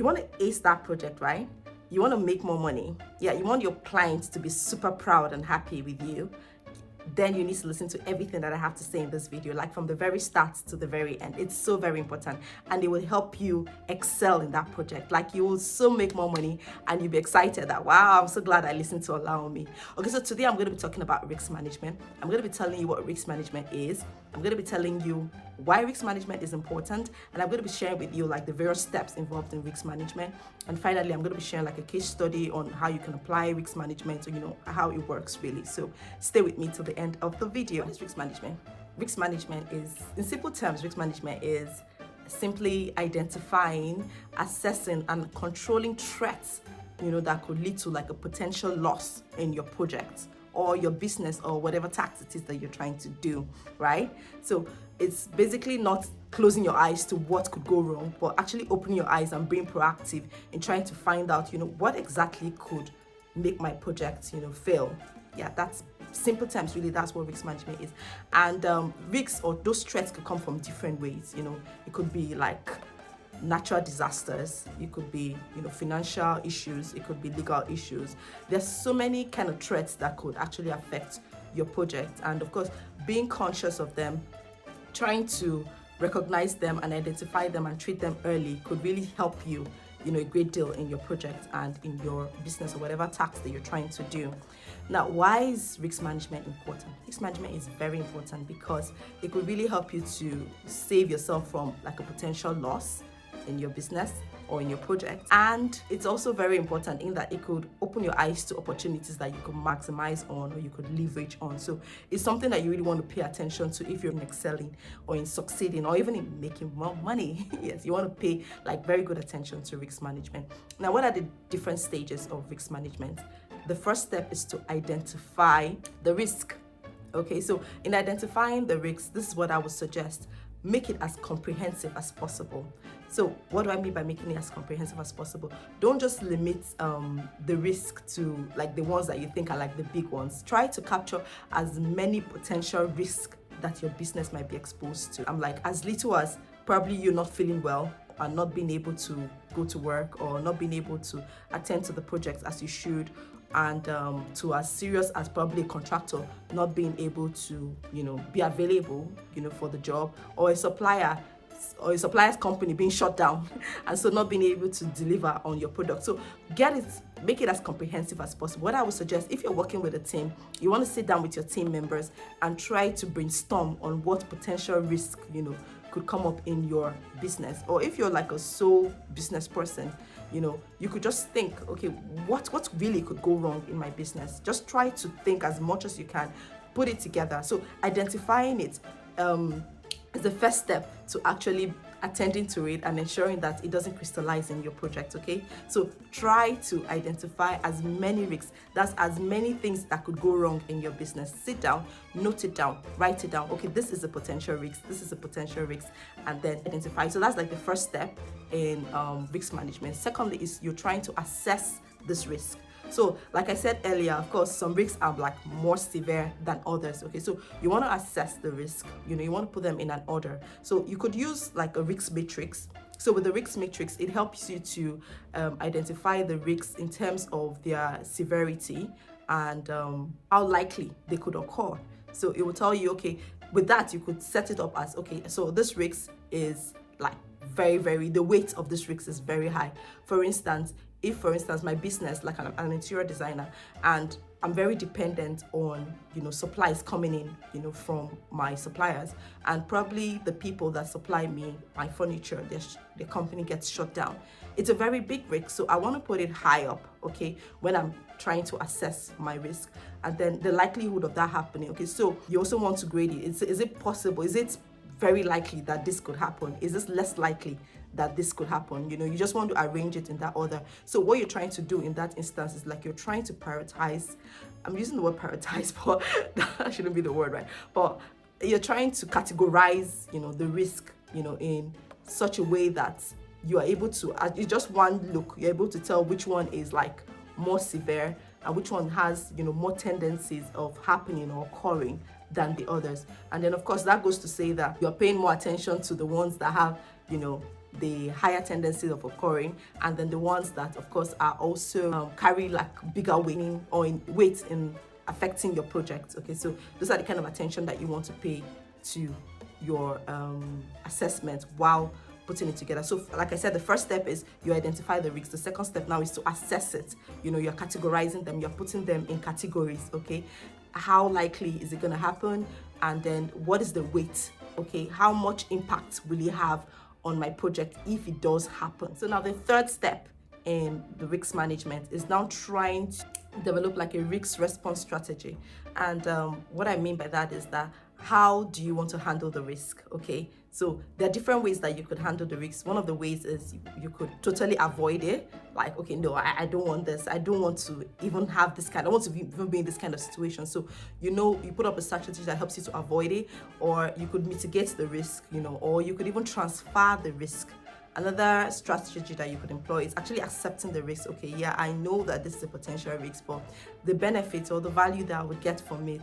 You want to ace that project, right? You want to make more money. Yeah, you want your clients to be super proud and happy with you. Then you need to listen to everything that I have to say in this video, like from the very start to the very end. It's so very important, and it will help you excel in that project. Like, you will so make more money, and you'll be excited that, wow, I'm so glad I listened to Olaomi. Okay, so today I'm going to be talking about risk management. I'm going to be telling you what risk management is. I'm going to be telling you why risk management is important, and I'm going to be sharing with you like the various steps involved in risk management. And finally, I'm going to be sharing like a case study on how you can apply risk management, so you know how it works really. So stay with me till the end of the video. What is risk management? Risk management is, in simple terms, risk management is simply identifying, assessing, and controlling threats, you know, that could lead to like a potential loss in your project or your business or whatever task it is that you're trying to do, right? So it's basically not closing your eyes to what could go wrong, but actually opening your eyes and being proactive in trying to find out, you know, what exactly could make my project, you know, fail. Yeah, that's simple terms, really. That's what risk management is. And risks or those threats could come from different ways. You know, it could be like natural disasters, it could be, you know, financial issues, it could be legal issues. There's so many kind of threats that could actually affect your project, and of course, being conscious of them, trying to recognize them and identify them and treat them early could really help you, you know, a great deal in your project and in your business or whatever task that you're trying to do. Now, why is risk management important? Risk management is very important because it could really help you to save yourself from like a potential loss in your business or in your project. And it's also very important in that it could open your eyes to opportunities that you could maximize on or you could leverage on. So it's something that you really want to pay attention to if you're in excelling or in succeeding or even in making more money. Yes, you want to pay like very good attention to risk management. Now, what are the different stages of risk management? The first step is to identify the risk. Okay, so in identifying the risks, this is what I would suggest. Make it as comprehensive as possible. So what do I mean by making it as comprehensive as possible? Don't just limit the risk to like the ones that you think are like the big ones. Try to capture as many potential risks that your business might be exposed to. I'm like, as little as probably you're not feeling well and not being able to go to work or not being able to attend to the project as you should, and to as serious as probably a contractor not being able to, you know, be available, you know, for the job, or a supplier's company being shut down and so not being able to deliver on your product. So make it as comprehensive as possible. What I would suggest, if you're working with a team, you want to sit down with your team members and try to brainstorm on what potential risk, you know, could come up in your business. Or if you're like a sole business person, you know, you could just think, okay, what really could go wrong in my business? Just try to think as much as you can, put it together. So identifying it is the first step to actually attending to it and ensuring that it doesn't crystallize in your project. Okay, so try to identify as many risks. That's as many things that could go wrong in your business. Sit down, note it down, write it down. Okay, this is a potential risk, this is a potential risk, and then identify. So that's like the first step in risk management. Secondly is you're trying to assess this risk. So like I said earlier, of course, some risks are like more severe than others. Okay, so you want to assess the risk, you know, you want to put them in an order. So you could use like a risk matrix. So with the risk matrix, it helps you to identify the risks in terms of their severity and how likely they could occur. So it will tell you, okay, with that, you could set it up as, okay, so this risk is like the weight of this risk is very high. For instance, if, for instance, my business, like an interior designer, and I'm very dependent on, you know, supplies coming in, you know, from my suppliers, and probably the people that supply me my furniture, the company gets shut down. It's a very big risk, so I want to put it high up, okay, when I'm trying to assess my risk, and then the likelihood of that happening. Okay, so you also want to grade it. Is it possible? Is it very likely that this could happen? Is this less likely that this could happen? You know, you just want to arrange it in that order. So what you're trying to do in that instance is like you're trying to prioritize. I'm using the word prioritize, but that shouldn't be the word, right? But you're trying to categorize, you know, the risk, you know, in such a way that you are able to, it's just one look, you're able to tell which one is like more severe and which one has, you know, more tendencies of happening or occurring than the others. And then of course that goes to say that you're paying more attention to the ones that have, you know, the higher tendencies of occurring, and then the ones that of course are also carry like bigger weight in affecting your project. Okay, so those are the kind of attention that you want to pay to your assessment while putting it together. So like I said, the first step is you identify the risks. The second step now is to assess it. You're categorizing them, you're putting them in categories. Okay, how likely is it going to happen, and then what is the weight? Okay, how much impact will it have on my project if it does happen? So now the third step in the risk management is now trying to develop like a risk response strategy. And what I mean by that is that how do you want to handle the risk? Okay, so there are different ways that you could handle the risk. One of the ways is you could totally avoid it, like, okay, no, I don't want this, I don't want to even have this kind, I want to even be in this kind of situation. So you put up a strategy that helps you to avoid it, or you could mitigate the risk, or you could even transfer the risk. Another strategy that you could employ is actually accepting the risk. Okay, yeah, I know that this is a potential risk, but the benefits or the value that I would get from it,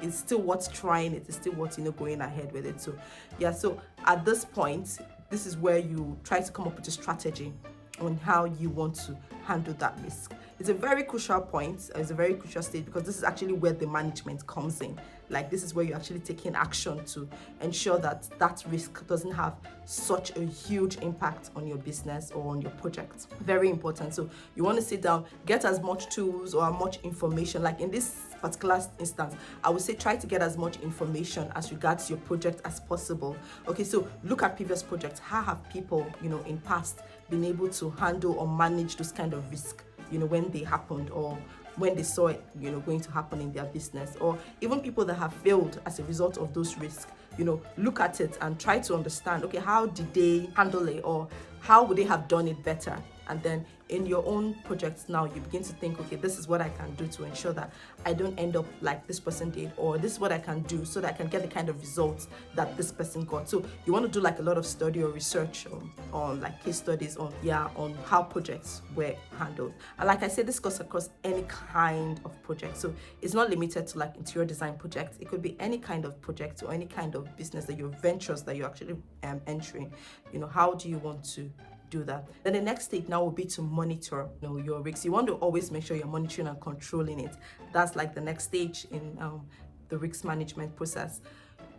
it's still worth trying. It is still worth, going ahead with it. So yeah, so at this point, this is where you try to come up with a strategy on how you want to handle that risk. It's a very crucial point. It's a very crucial stage, because this is actually where the management comes in. Like, this is where you're actually taking action to ensure that that risk doesn't have such a huge impact on your business or on your project. Very important. So you want to sit down, get as much tools or as much information. Like in this particular instance, I would say try to get as much information as regards your project as possible. Okay, so look at previous projects. How have people, in past been able to handle or manage those kind of risk, when they happened, or when they saw it, going to happen in their business, or even people that have failed as a result of those risks. Look at it and try to understand, okay, how did they handle it, or how would they have done it better? And then in your own projects now, you begin to think, okay, this is what I can do to ensure that I don't end up like this person did, or this is what I can do so that I can get the kind of results that this person got. So you want to do like a lot of study or research on like case studies on how projects were handled. And like I said, this goes across any kind of project. So it's not limited to like interior design projects. It could be any kind of project or any kind of business that your ventures that you're actually entering. How do you want to do that? Then the next stage now will be to monitor your risks. You want to always make sure you're monitoring and controlling it. That's like the next stage in the risk management process.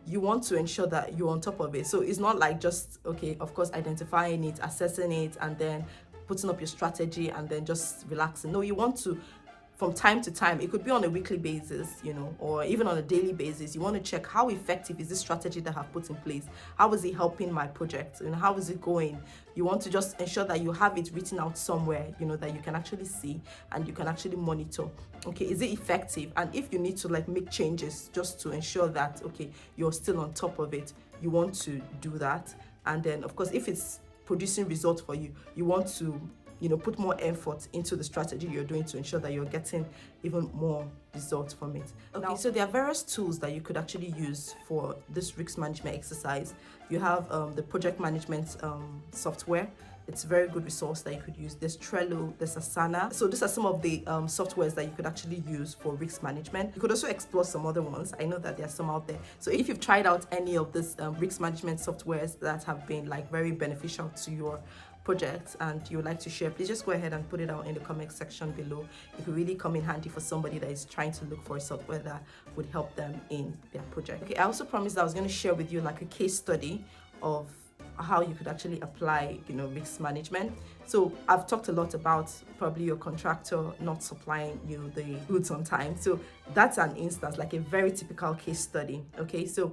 You want to ensure that you're on top of it. So it's not like just, okay, of course, identifying it, assessing it, and then putting up your strategy and then just relaxing. No, you want to, from time to time, it could be on a weekly basis, or even on a daily basis. You want to check how effective is this strategy that I've put in place? How is it helping my project? And how is it going? You want to just ensure that you have it written out somewhere, that you can actually see and you can actually monitor. Okay, is it effective? And if you need to like make changes just to ensure that, okay, you're still on top of it, you want to do that. And then, of course, if it's producing results for you, you want to put more effort into the strategy you're doing to ensure that you're getting even more results from it. Okay, now, so there are various tools that you could actually use for this risk management exercise. You have the project management software. It's a very good resource that you could use. There's Trello, there's Asana. So these are some of the softwares that you could actually use for risk management. You could also explore some other ones. I know that there are some out there. So if you've tried out any of these risk management softwares that have been like very beneficial to your projects and you would like to share, please just go ahead and put it out in the comment section below. It could really come in handy for somebody that is trying to look for a software that would help them in their project. Okay, I also promised that I was going to share with you like a case study of how you could actually apply risk management. So I've talked a lot about probably your contractor not supplying you the goods on time. So that's an instance, like a very typical case study. Okay, so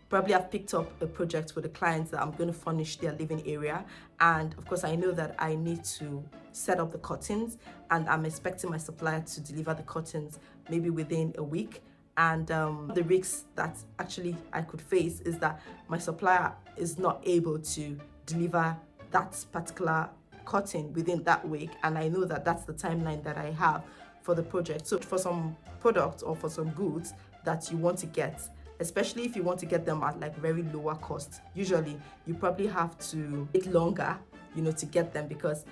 probably I've picked up a project for the clients that I'm going to furnish their living area, and of course I know that I need to set up the curtains, and I'm expecting my supplier to deliver the curtains maybe within a week. And the risks that actually I could face is that my supplier is not able to deliver that particular curtain within that week, and I know that that's the timeline that I have for the project. So for some products or for some goods that you want to get, especially if you want to get them at like very lower cost, usually you probably have to wait longer to get them, because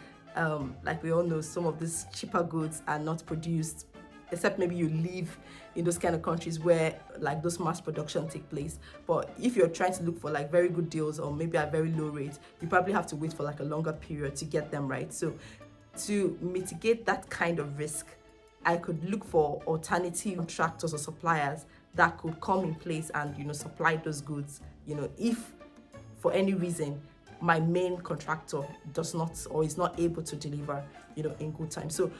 like we all know, some of these cheaper goods are not produced except maybe you live in those kind of countries where like those mass production take place. But if you're trying to look for like very good deals or maybe at very low rates, you probably have to wait for like a longer period to get them, right? So to mitigate that kind of risk, I could look for alternative contractors or suppliers that could come in place and, you know, supply those goods, you know, if for any reason my main contractor does not or is not able to deliver, you know, in good time. So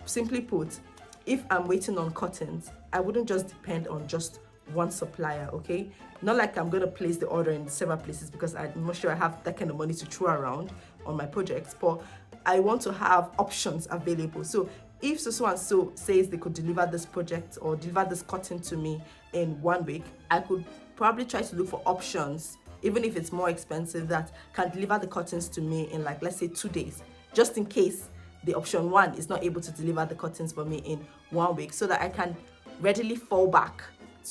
simply put, if I'm waiting on curtains, I wouldn't just depend on just one supplier, okay? Not like I'm gonna place the order in several places because I'm not sure I have that kind of money to throw around on my projects, but I want to have options available. So if so and so says they could deliver this project or deliver this curtain to me in 1 week, I could probably try to look for options, even if it's more expensive, that can deliver the curtains to me in like, let's say 2 days, just in case the option 1 is not able to deliver the curtains for me in 1 week, so that I can readily fall back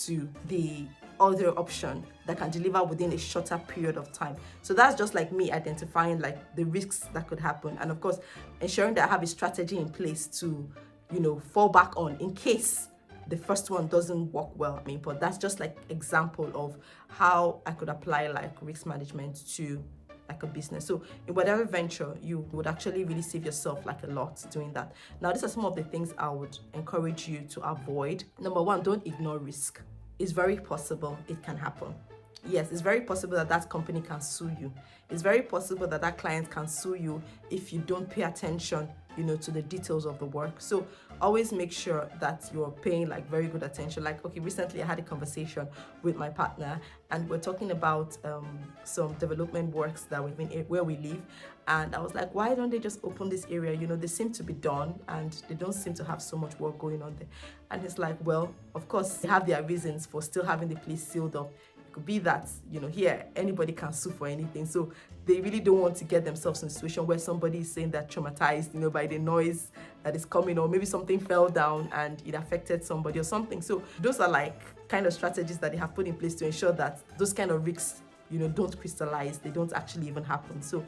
to the other option that can deliver within a shorter period of time. So that's just like me identifying like the risks that could happen, and of course ensuring that I have a strategy in place to, you know, fall back on in case the first one doesn't work well. I mean, but that's just like example of how I could apply like risk management to like a business. So in whatever venture, you would actually really save yourself like a lot doing that. Now, these are some of the things I would encourage you to avoid. Number 1, don't ignore risk. It's very possible it can happen. Yes, it's very possible that that company can sue you. It's very possible that that client can sue you if you don't pay attention, you know, to the details of the work. So always make sure that you're paying like very good attention. Like, okay, recently I had a conversation with my partner and we're talking about some development works that we've been where we live, and I was like, why don't they just open this area? You know, they seem to be done and they don't seem to have so much work going on there. And he's like, well, of course they have their reasons for still having the place sealed up. Could be that, you know, here anybody can sue for anything, so they really don't want to get themselves in a situation where somebody is saying they're traumatized, you know, by the noise that is coming, or maybe something fell down and it affected somebody or something. So those are like kind of strategies that they have put in place to ensure that those kind of risks, you know, don't crystallize, they don't actually even happen. So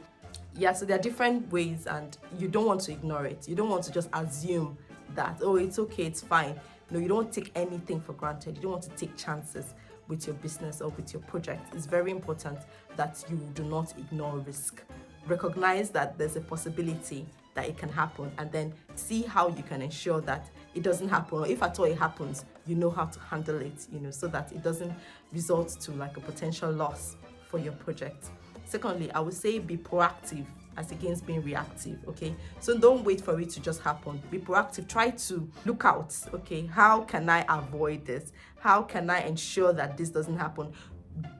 yeah, so there are different ways and you don't want to ignore it. You don't want to just assume that, oh, it's okay, it's fine. No, you don't take anything for granted. You don't want to take chances with your business or with your project. It's very important that you do not ignore risk. Recognize that there's a possibility that it can happen, and then see how you can ensure that it doesn't happen, or if at all it happens, you know how to handle it, you know, so that it doesn't result to like a potential loss for your project. Secondly, I would say be proactive as against being reactive, okay? So don't wait for it to just happen. Be proactive. Try to look out, okay? How can I avoid this? How can I ensure that this doesn't happen?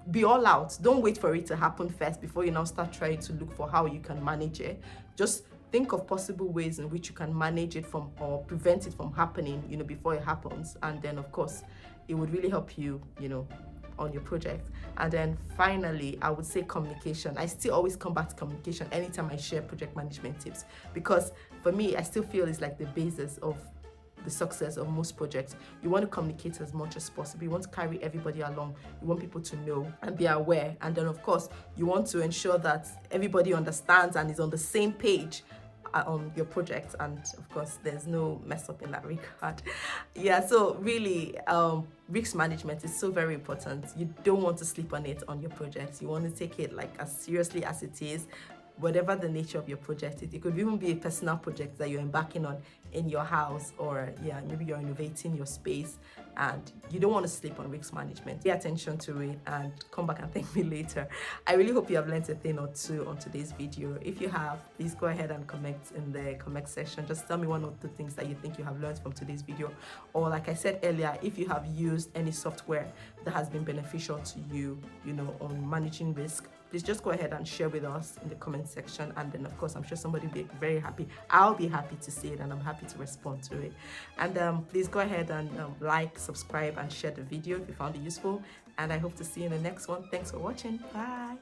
Be all out. Don't wait for it to happen first before you now start trying to look for how you can manage it. Just think of possible ways in which you can manage it from or prevent it from happening, you know, before it happens. And then of course, it would really help you, you know, on your project. And then finally, I would say communication. I still always come back to communication anytime I share project management tips, because for me, I still feel it's like the basis of the success of most projects. You want to communicate as much as possible. You want to carry everybody along. You want people to know and be aware. And then of course, you want to ensure that everybody understands and is on the same page on your project, and of course there's no mess up in that regard. Yeah, so really risk management is so very important. You don't want to sleep on it on your project. You want to take it like as seriously as it is, whatever the nature of your project is. It could even be a personal project that you're embarking on in your house, or yeah, maybe you're innovating your space and you don't want to sleep on risk management. Pay attention to it and come back and thank me later. I really hope you have learned a thing or two on today's video. If you have, please go ahead and comment in the comment section. Just tell me one of the things that you think you have learned from today's video, or like I said earlier, if you have used any software that has been beneficial to you, you know, on managing risk, please just go ahead and share with us in the comment section. And then of course, I'm sure somebody will be very happy. I'll be happy to see it and I'm happy to respond to it. And please go ahead and like, subscribe and share the video if you found it useful. And I hope to see you in the next one. Thanks for watching. Bye.